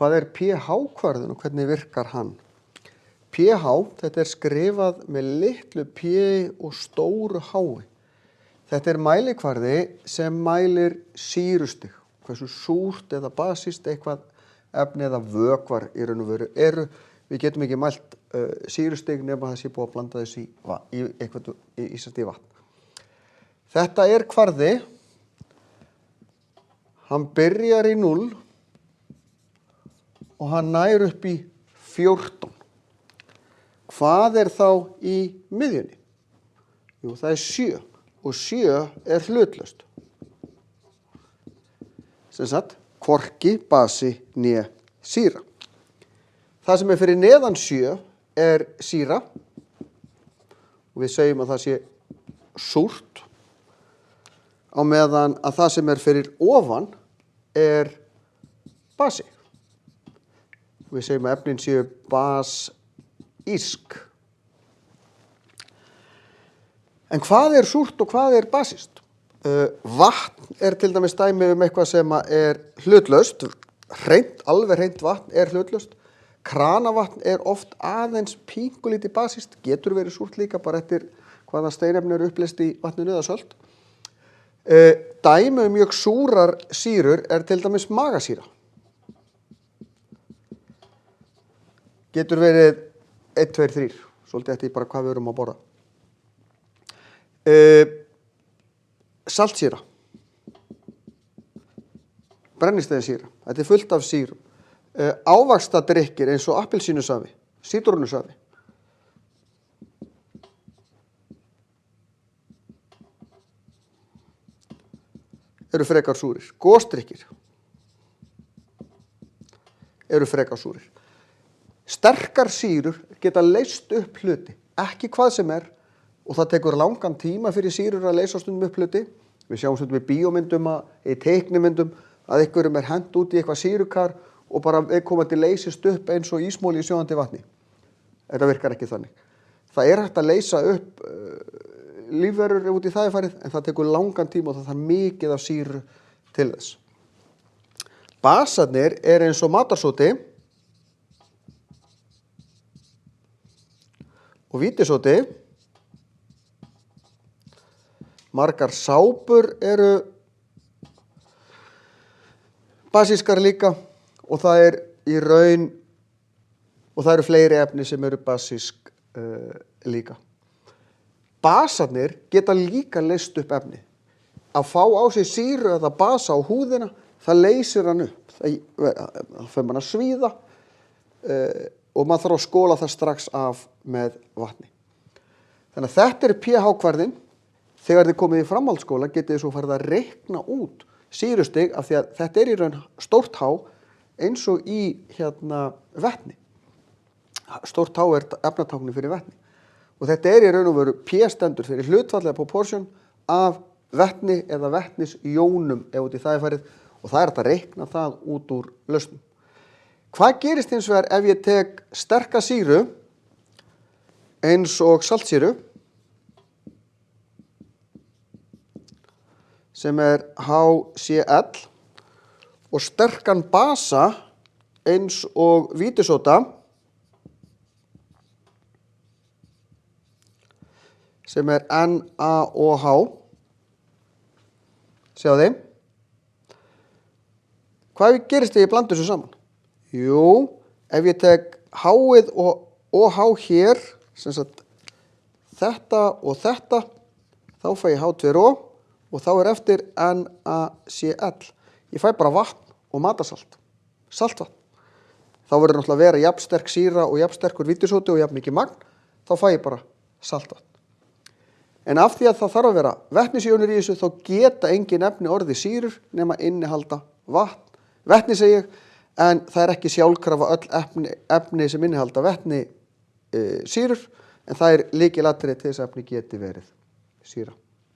Hvað er pH-kvarðinn og hvernig virkar hann? pH, þetta er skrifað með litlu p og stóru h-i. Þetta er mælikvarði sem mælir sýrustig, hversu súrt eða basískt eitthvað efni eða vökvar í raun og veru eru. Við getum ekki mælt sýrustig nema það sé búið að blanda þessu í vatn. Þetta er kvarði, hann byrjar í 0 og hann nær upp í 14. Hvað er þá í miðjunni? Jú, það er 7 og 7 er hlutlaust. Sem sagt, hvorki, basi, né sýra. Það sem er fyrir neðan 7 er sýra og við segjum að það sé súrt á meðan að það sem er fyrir ofan er basi. Við segjum að efnin séu basísk. En hvað er súrt og hvað er basískt? Vatn er til dæmis dæmi eitthvað sem er hlutlaust. Alveg hreint vatn er hlutlaust. Kranavatn er oft aðeins pínkulítið basískt. Getur verið súrt líka bara eftir hvaða steinefni eru uppleyst í vatninu eða sölt. Dæmi mjög súrar sýrur er til dæmis magasýra. Getur verið 1, 2, 3, svolítið eftir bara hvað við erum að borða. Saltsýra, brennisteinssýra, þetta er fullt af sýrum. Ávaxtadrykkir eins og appelsínusafi, sítrónusafi. Eru frekar súrir. Gosdrykkir eru frekar súrir. Sterkar sýrur geta leyst upp hluti, ekki hvað sem er, og það tekur langan tíma fyrir sýrur að leysa stundum upp hluti. Við sjáum stundum í bíómyndum, í teiknimyndum, að einhverjum er hent út í eitthvað sýrukar og bara viðkomandi leysist upp eins og ísmoli í sjóðandi vatni. Þetta virkar ekki þannig. Það er hægt að leysa upp lífverur út í það er farið, en það tekur langan tíma og það þarf mikið af sýru til þess. Basarnir er eins og matarsóti og vítisóti. Margar sápur eru basískar líka og það er í raun og það eru fleiri efni sem eru basísk líka. Basarnir geta líka leyst upp efni. Að fá á sig sýru eða basa á húðina, það leysir hann upp. Það fer mann að svíða og maður þarf að skóla það strax af með vatni. Þannig að þetta er pH-kvarðinn. Þegar þið komið í framhaldsskóla getið þið svo farið að reikna út sýrustig af því að þetta er í raun stórt H eins og í vetni. Stórt H er efnatáknið fyrir vetni. Og þetta er í raun og veru P stendur fyrir hlutfallslega proportion af vetni eða vetnisjónum ef út í það er farið og það er hægt að reikna það út úr lausnum. Hvað gerist hins vegar ef ég tek sterka sýru eins og saltsýru sem er HCl og sterkan basa eins og vítisóta sem er NaOH. Sjáðu þið. Hvað gerist þegar ég blanda þessu saman? Jú, ef ég tek H-ið og OH hér, sem sagt þetta og þetta, þá fæ ég H2O og þá er eftir NaCl. Ég fæ bara vatn og matasalt, saltvatn. Þá verður náttúrulega að vera jafnsterk sýra og jafnsterkur vítisóti og jafn mikið magn, þá fæ ég bara saltvatn. En af því að það þarf að vera vetnisjónir í þessu, þá geta engin efni orðið sýrur nema innihalda vatn. Vetni segi ég, en það er ekki sjálfkrafa öll efni sem innihalda vetni sýrur, en það er lykilatriði til þess að efni geti verið sýra.